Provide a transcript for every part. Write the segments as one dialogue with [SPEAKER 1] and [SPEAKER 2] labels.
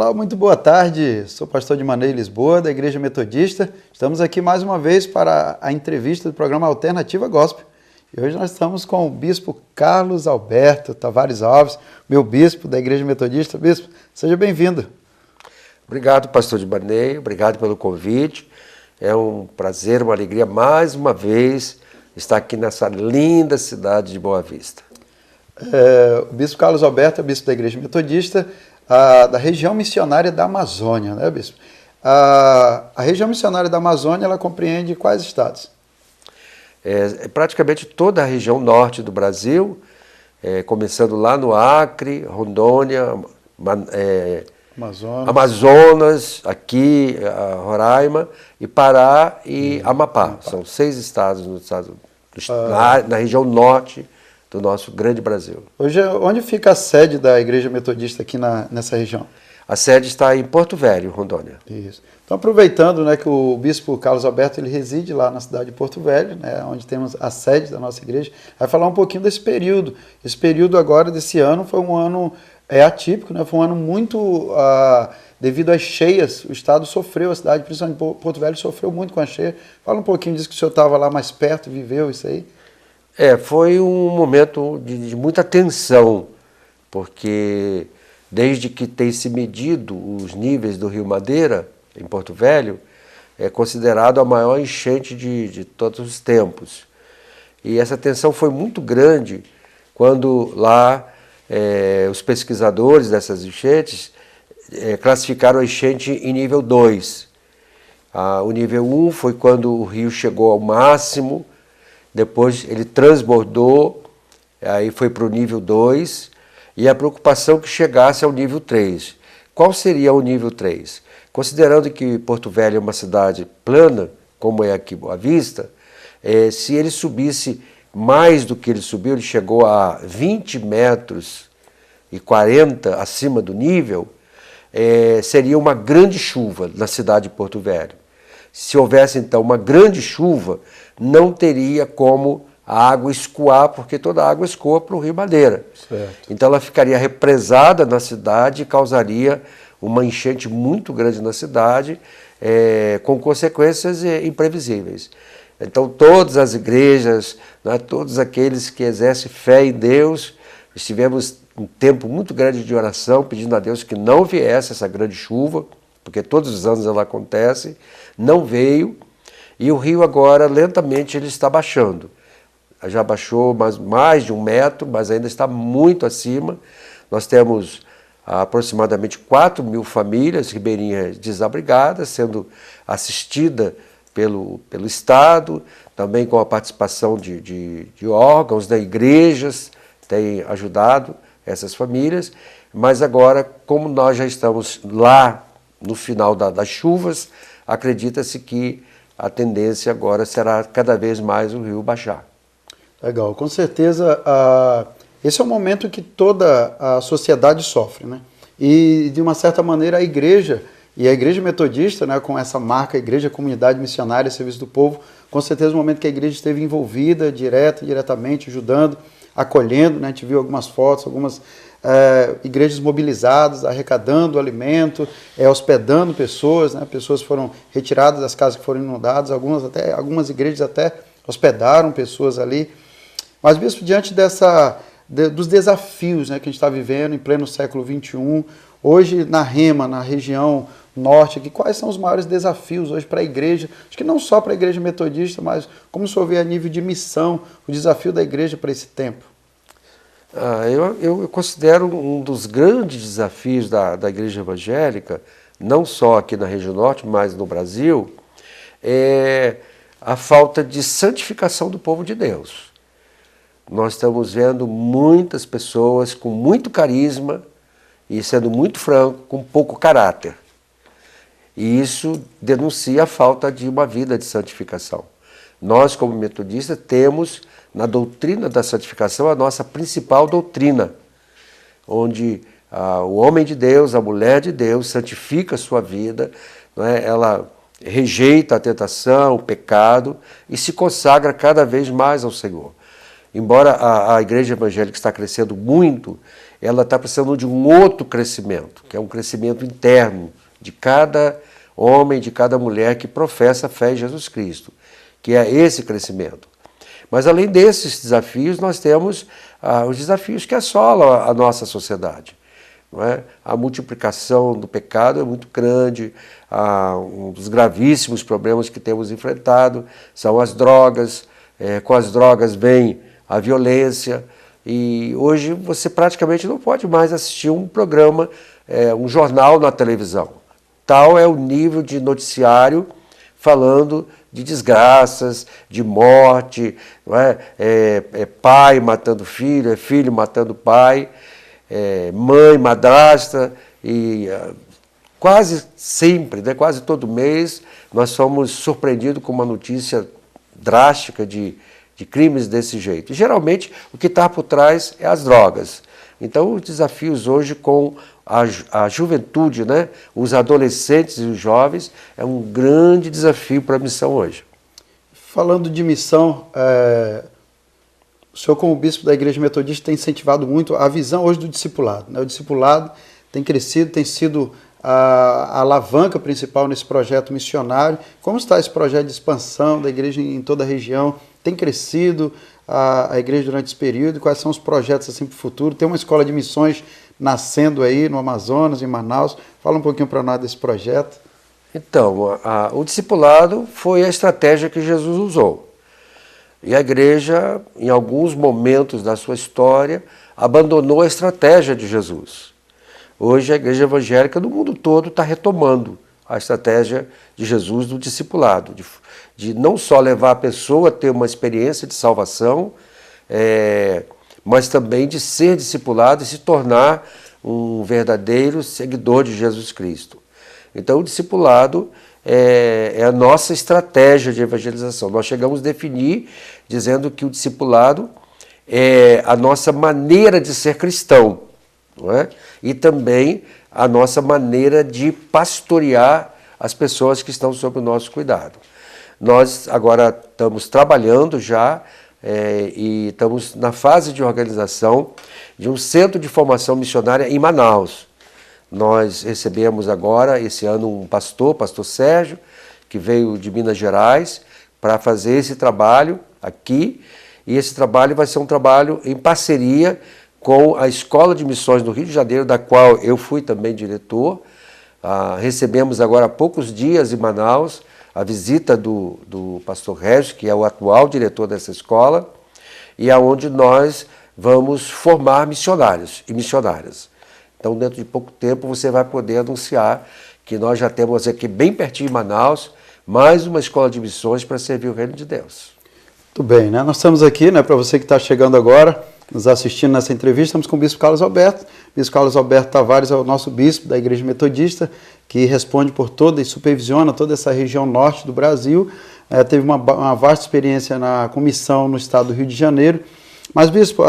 [SPEAKER 1] Olá, muito boa tarde. Sou pastor de Maneio Lisboa, da Igreja Metodista. Estamos aqui mais uma vez para a entrevista do programa Alternativa Gospel. E hoje nós estamos com o bispo Carlos Alberto Tavares Alves, meu bispo da Igreja Metodista. Bispo, seja bem-vindo.
[SPEAKER 2] Obrigado, pastor de Maneio, obrigado pelo convite. É um prazer, uma alegria mais uma vez estar aqui nessa linda cidade de Boa Vista.
[SPEAKER 1] O bispo Carlos Alberto é bispo da Igreja Metodista, da região missionária da Amazônia, né, bispo? A região missionária da Amazônia, ela compreende quais estados?
[SPEAKER 2] Praticamente toda a região norte do Brasil, começando lá no Acre, Rondônia, Amazonas, aqui, Roraima, e Pará e Amapá. São 6 estados na região norte do nosso grande Brasil.
[SPEAKER 1] Hoje, onde fica a sede da Igreja Metodista aqui nessa região?
[SPEAKER 2] A sede está em Porto Velho, Rondônia.
[SPEAKER 1] Isso. Então, aproveitando, né, que o bispo Carlos Alberto ele reside lá na cidade de Porto Velho, né, onde temos a sede da nossa igreja, vai falar um pouquinho desse período. Esse período agora, desse ano, foi um ano atípico, né, foi um ano muito... devido às cheias, o estado sofreu, a cidade, principalmente Porto Velho, sofreu muito com a cheia. Fala um pouquinho disso, que o senhor estava lá mais perto, viveu isso aí.
[SPEAKER 2] Foi um momento de muita tensão, porque desde que tem se medido os níveis do Rio Madeira, em Porto Velho, é considerado a maior enchente de todos os tempos. E essa tensão foi muito grande quando lá os pesquisadores dessas enchentes classificaram a enchente em nível 2. O nível 1 foi quando o rio chegou ao máximo, depois ele transbordou, aí foi para o nível 2, e a preocupação que chegasse ao nível 3. Qual seria o nível 3? Considerando que Porto Velho é uma cidade plana, como é aqui Boa Vista, se ele subisse mais do que ele subiu, ele chegou a 20 metros e 40 acima do nível, seria uma grande chuva na cidade de Porto Velho. Se houvesse, então, uma grande chuva, não teria como a água escoar, porque toda a água escoa para o Rio Madeira.
[SPEAKER 1] Certo.
[SPEAKER 2] Então ela ficaria represada na cidade e causaria uma enchente muito grande na cidade, com consequências imprevisíveis. Então todas as igrejas, né, todos aqueles que exercem fé em Deus, estivemos um tempo muito grande de oração, pedindo a Deus que não viesse essa grande chuva, porque todos os anos ela acontece, não veio, e o rio agora lentamente ele está baixando. Já baixou mais de 1 metro, mas ainda está muito acima. Nós temos aproximadamente 4.000 famílias ribeirinhas desabrigadas, sendo assistida pelo Estado, também com a participação de órgãos, de igrejas, têm ajudado essas famílias. Mas agora, como nós já estamos lá no final das chuvas, acredita-se que a tendência agora será cada vez mais o rio baixar.
[SPEAKER 1] Legal, com certeza esse é um momento que toda a sociedade sofre, né? E de uma certa maneira a igreja, e a Igreja Metodista, né, com essa marca Igreja Comunidade Missionária Serviço do Povo, com certeza é um momento que a igreja esteve envolvida diretamente, ajudando, acolhendo, né? A gente viu algumas fotos, algumas igrejas mobilizadas, arrecadando alimento, hospedando pessoas, né? Pessoas foram retiradas das casas que foram inundadas, algumas igrejas até hospedaram pessoas ali. Mas, bispo, diante dos desafios, né, que a gente está vivendo em pleno século XXI, hoje na Rema, na região norte, aqui, quais são os maiores desafios hoje para a igreja? Acho que não só para a Igreja Metodista, mas como o senhor vê a nível de missão, o desafio da igreja para esse tempo?
[SPEAKER 2] Eu considero um dos grandes desafios da igreja evangélica, não só aqui na região norte, mas no Brasil, é a falta de santificação do povo de Deus. Nós estamos vendo muitas pessoas com muito carisma e, sendo muito franco, com pouco caráter. E isso denuncia a falta de uma vida de santificação. Nós, como metodistas, temos na doutrina da santificação a nossa principal doutrina, onde o homem de Deus, a mulher de Deus, santifica a sua vida, não é? Ela rejeita a tentação, o pecado e se consagra cada vez mais ao Senhor. embora a igreja evangélica está crescendo muito, ela está precisando de um outro crescimento, que é um crescimento interno de cada homem, de cada mulher que professa a fé em Jesus Cristo, que é esse crescimento. Mas além desses desafios, nós temos os desafios que assolam a nossa sociedade. Não é? A multiplicação do pecado é muito grande, um dos gravíssimos problemas que temos enfrentado são as drogas, com as drogas vem a violência, e hoje você praticamente não pode mais assistir um programa, um jornal na televisão. Tal é o nível de noticiário falando de desgraças, de morte, não é? Pai matando filho, filho matando pai, mãe, madrasta, e quase sempre, né, quase todo mês, nós somos surpreendidos com uma notícia drástica de crimes desse jeito. E geralmente o que está por trás é as drogas. Então os desafios hoje com a juventude, né, os adolescentes e os jovens, é um grande desafio para a missão hoje.
[SPEAKER 1] Falando de missão, o senhor como bispo da Igreja Metodista tem incentivado muito a visão hoje do discipulado, né? O discipulado tem crescido, tem sido a alavanca principal nesse projeto missionário. Como está esse projeto de expansão da igreja em toda a região? Tem crescido a igreja durante esse período? Quais são os projetos assim, para o futuro? Tem uma escola de missões nascendo aí no Amazonas, em Manaus. Fala um pouquinho para nós desse projeto.
[SPEAKER 2] Então, o discipulado foi a estratégia que Jesus usou. E a igreja, em alguns momentos da sua história, abandonou a estratégia de Jesus. Hoje a igreja evangélica do mundo todo está retomando a estratégia de Jesus do discipulado, de não só levar a pessoa a ter uma experiência de salvação, mas também de ser discipulado e se tornar um verdadeiro seguidor de Jesus Cristo. Então o discipulado é a nossa estratégia de evangelização. Nós chegamos a definir dizendo que o discipulado é a nossa maneira de ser cristão, não é? E também a nossa maneira de pastorear as pessoas que estão sob o nosso cuidado. Nós agora estamos trabalhando já e estamos na fase de organização de um centro de formação missionária em Manaus. Nós recebemos agora, esse ano, um pastor Sérgio, que veio de Minas Gerais, para fazer esse trabalho aqui, e esse trabalho vai ser um trabalho em parceria com a Escola de Missões do Rio de Janeiro, da qual eu fui também diretor. Recebemos agora há poucos dias em Manaus a visita do pastor Regis, que é o atual diretor dessa escola, e aonde nós vamos formar missionários e missionárias. Então, dentro de pouco tempo, você vai poder anunciar que nós já temos aqui, bem pertinho de Manaus, mais uma escola de missões para servir o reino de Deus.
[SPEAKER 1] Muito bem, né? Nós estamos aqui, né, para você que está chegando agora, nos assistindo nessa entrevista, estamos com o bispo Carlos Alberto. O bispo Carlos Alberto Tavares é o nosso bispo da Igreja Metodista, que responde por toda e supervisiona toda essa região norte do Brasil. Teve uma vasta experiência com missão no estado do Rio de Janeiro. Mas, bispo,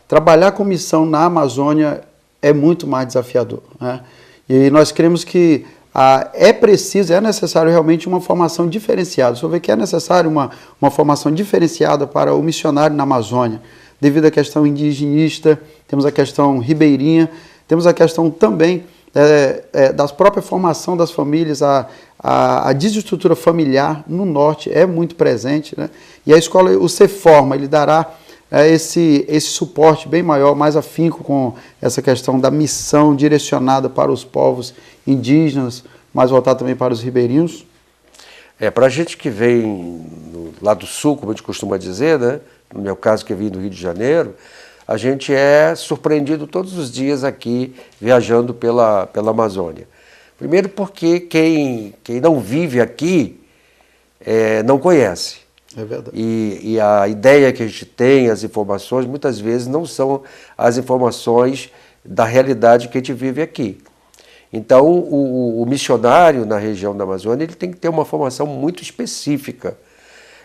[SPEAKER 1] trabalhar com missão na Amazônia é muito mais desafiador, né? E nós cremos que é necessário realmente uma formação diferenciada. O senhor vê que é necessário uma formação diferenciada para o missionário na Amazônia, devido à questão indigenista, temos a questão ribeirinha, temos a questão também da própria formação das famílias, a desestrutura familiar no norte é muito presente, né? E a escola, o Ceforma, ele dará esse suporte bem maior, mais afinco com essa questão da missão direcionada para os povos indígenas, mais voltado também para os ribeirinhos?
[SPEAKER 2] Para a gente que vem lá do sul, como a gente costuma dizer, né? No meu caso que vim do Rio de Janeiro, a gente é surpreendido todos os dias aqui, viajando pela Amazônia. Primeiro porque quem não vive aqui não conhece.
[SPEAKER 1] É verdade.
[SPEAKER 2] E a ideia que a gente tem, as informações, muitas vezes não são as informações da realidade que a gente vive aqui. Então, o missionário na região da Amazônia ele tem que ter uma formação muito específica.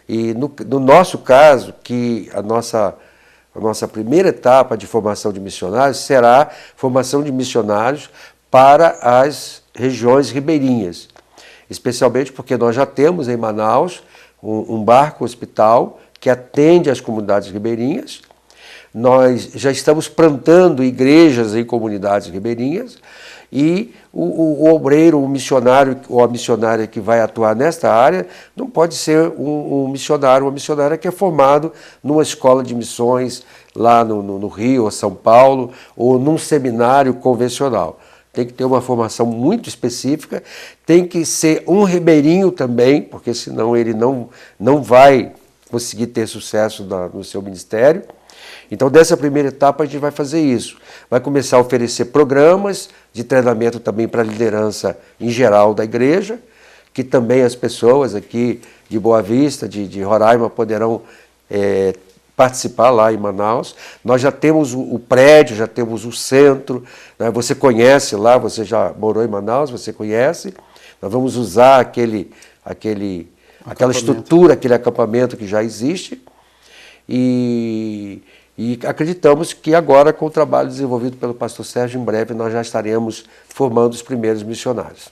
[SPEAKER 2] E no nosso caso, que a nossa primeira etapa de formação de missionários será formação de missionários para as regiões ribeirinhas, especialmente porque nós já temos em Manaus um barco hospital que atende às comunidades ribeirinhas. Nós já estamos plantando igrejas em comunidades ribeirinhas e o obreiro, o missionário ou a missionária que vai atuar nesta área não pode ser um missionário ou uma missionária que é formado numa escola de missões lá no Rio ou São Paulo ou num seminário convencional. Tem que ter uma formação muito específica, tem que ser um ribeirinho também, porque senão ele não vai conseguir ter sucesso no seu ministério. Então, dessa primeira etapa, a gente vai fazer isso. Vai começar a oferecer programas de treinamento também para a liderança em geral da igreja, que também as pessoas aqui de Boa Vista, de Roraima, poderão participar lá em Manaus. Nós já temos o prédio, já temos o centro, né? Você conhece lá, você já morou em Manaus, você conhece. Nós vamos usar aquela estrutura, aquele acampamento que já existe. E acreditamos que agora, com o trabalho desenvolvido pelo pastor Sérgio, em breve nós já estaremos formando os primeiros missionários.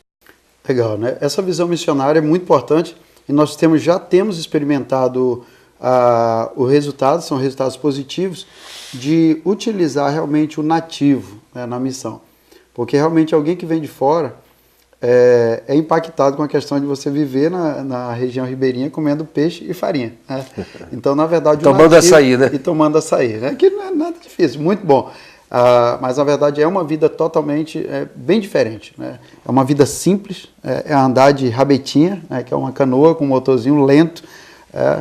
[SPEAKER 1] Legal, né? Essa visão missionária é muito importante e nós já temos experimentado o resultado, são resultados positivos, de utilizar realmente o nativo, né, na missão. Porque realmente alguém que vem de fora é impactado com a questão de você viver na região ribeirinha comendo peixe e farinha, né? Então, na verdade,
[SPEAKER 2] tomando açaí, né?
[SPEAKER 1] E tomando açaí, né? Que não é nada difícil, muito bom. Mas, na verdade, é uma vida totalmente bem diferente, né? É uma vida simples, é andar de rabetinha, né, que é uma canoa com um motorzinho lento,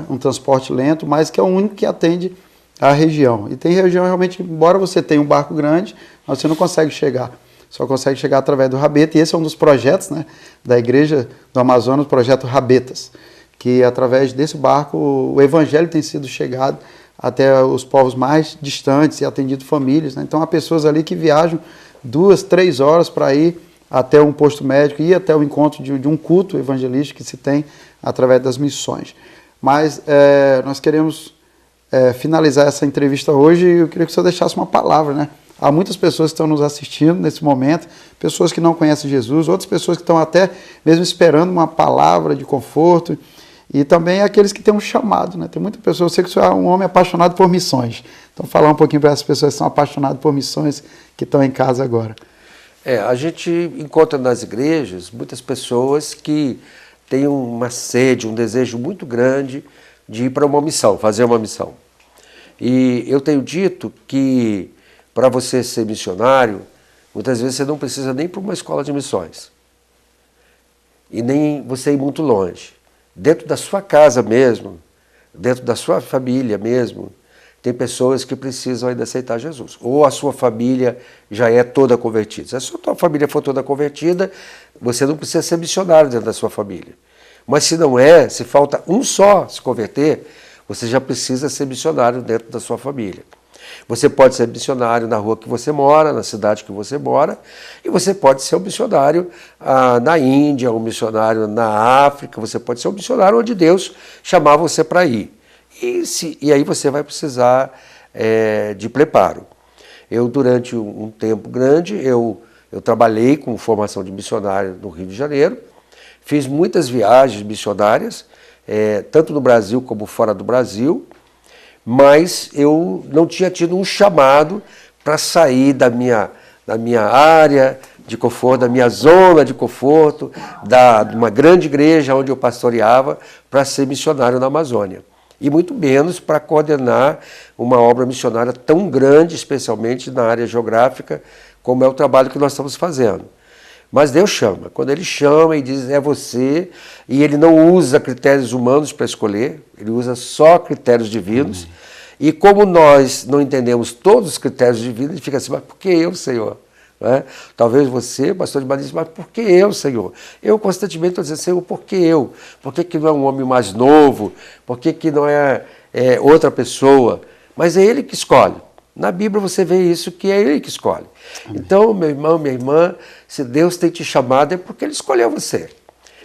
[SPEAKER 1] um transporte lento, mas que é o único que atende a região. E tem região realmente, embora você tenha um barco grande, você não consegue chegar. Só consegue chegar através do rabeta, e esse é um dos projetos, né, da Igreja do Amazonas, o projeto Rabetas, que através desse barco o evangelho tem sido chegado até os povos mais distantes e atendido famílias, né? Então há pessoas ali que viajam 2, 3 horas para ir até um posto médico, ir até o encontro de um culto evangelístico que se tem através das missões. Mas nós queremos finalizar essa entrevista hoje e eu queria que o senhor deixasse uma palavra, né? Há muitas pessoas que estão nos assistindo nesse momento, pessoas que não conhecem Jesus, outras pessoas que estão até mesmo esperando uma palavra de conforto, e também aqueles que têm um chamado, né? Tem muita pessoa, eu sei que o senhor é um homem apaixonado por missões, então falar um pouquinho para essas pessoas que são apaixonadas por missões, que estão em casa agora.
[SPEAKER 2] A gente encontra nas igrejas muitas pessoas que têm uma sede, um desejo muito grande de ir para uma missão, fazer uma missão. E eu tenho dito que para você ser missionário, muitas vezes você não precisa nem para uma escola de missões. E nem você ir muito longe. Dentro da sua casa mesmo, dentro da sua família mesmo, tem pessoas que precisam ainda aceitar Jesus. Ou a sua família já é toda convertida. Se a sua família for toda convertida, você não precisa ser missionário dentro da sua família. Mas se não é, se falta um só se converter, você já precisa ser missionário dentro da sua família. Você pode ser missionário na rua que você mora, na cidade que você mora, e você pode ser um missionário na Índia, um missionário na África, você pode ser um missionário onde Deus chamar você para ir. E aí você vai precisar de preparo. Eu, durante um tempo grande, eu trabalhei com formação de missionário no Rio de Janeiro, fiz muitas viagens missionárias, tanto no Brasil como fora do Brasil, mas eu não tinha tido um chamado para sair da minha área de conforto, da minha zona de conforto, de uma grande igreja onde eu pastoreava, para ser missionário na Amazônia. E muito menos para coordenar uma obra missionária tão grande, especialmente na área geográfica, como é o trabalho que nós estamos fazendo. Mas Deus chama. Quando Ele chama e diz, é você, e Ele não usa critérios humanos para escolher, Ele usa só critérios divinos. E como nós não entendemos todos os critérios divinos, Ele fica assim, mas por que eu, Senhor? Né? Talvez você, pastor de Batista, mas por que eu, Senhor? Eu constantemente estou dizendo, Senhor, por que eu? Por que não é um homem mais novo? Por que não é outra pessoa? Mas é Ele que escolhe. Na Bíblia você vê isso, que é Ele que escolhe. Amém. Então, meu irmão, minha irmã, se Deus tem te chamado é porque Ele escolheu você.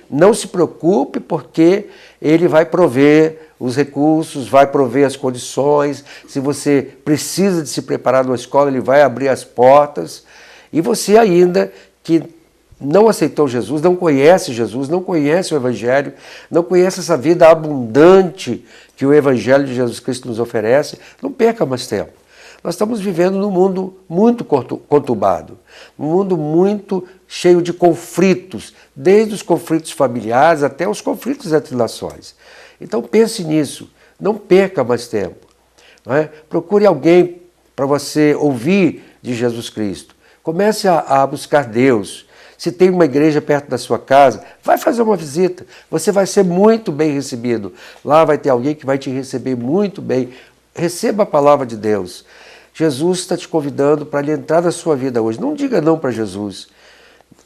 [SPEAKER 2] Não se preocupe, porque Ele vai prover os recursos, vai prover as condições. Se você precisa de se preparar numa escola, Ele vai abrir as portas. E você ainda que não aceitou Jesus, não conhece Jesus, não conhece o Evangelho, não conhece essa vida abundante que o Evangelho de Jesus Cristo nos oferece, não perca mais tempo. Nós estamos vivendo num mundo muito conturbado, um mundo muito cheio de conflitos, desde os conflitos familiares até os conflitos entre nações. Então pense nisso, não perca mais tempo. Não é? Procure alguém para você ouvir de Jesus Cristo. Comece a buscar Deus. Se tem uma igreja perto da sua casa, vai fazer uma visita. Você vai ser muito bem recebido. Lá vai ter alguém que vai te receber muito bem. Receba a palavra de Deus. Jesus está te convidando para ele entrar na sua vida hoje. Não diga não para Jesus.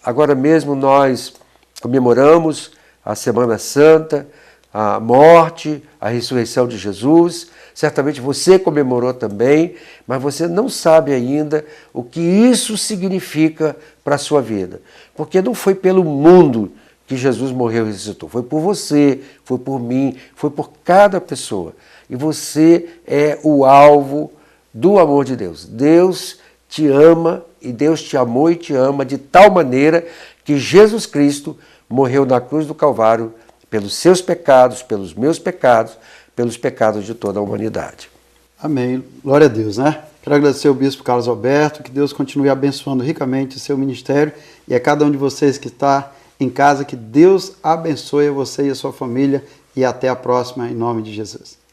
[SPEAKER 2] Agora mesmo nós comemoramos a Semana Santa, a morte, a ressurreição de Jesus. Certamente você comemorou também, mas você não sabe ainda o que isso significa para a sua vida. Porque não foi pelo mundo que Jesus morreu e ressuscitou. Foi por você, foi por mim, foi por cada pessoa. E você é o alvo do amor de Deus. Deus te ama e Deus te amou e te ama de tal maneira que Jesus Cristo morreu na cruz do Calvário pelos seus pecados, pelos meus pecados, pelos pecados de toda a humanidade.
[SPEAKER 1] Amém. Glória a Deus, né? Quero agradecer ao Bispo Carlos Alberto, que Deus continue abençoando ricamente o seu ministério e a cada um de vocês que está em casa, que Deus abençoe a você e a sua família e até a próxima, em nome de Jesus.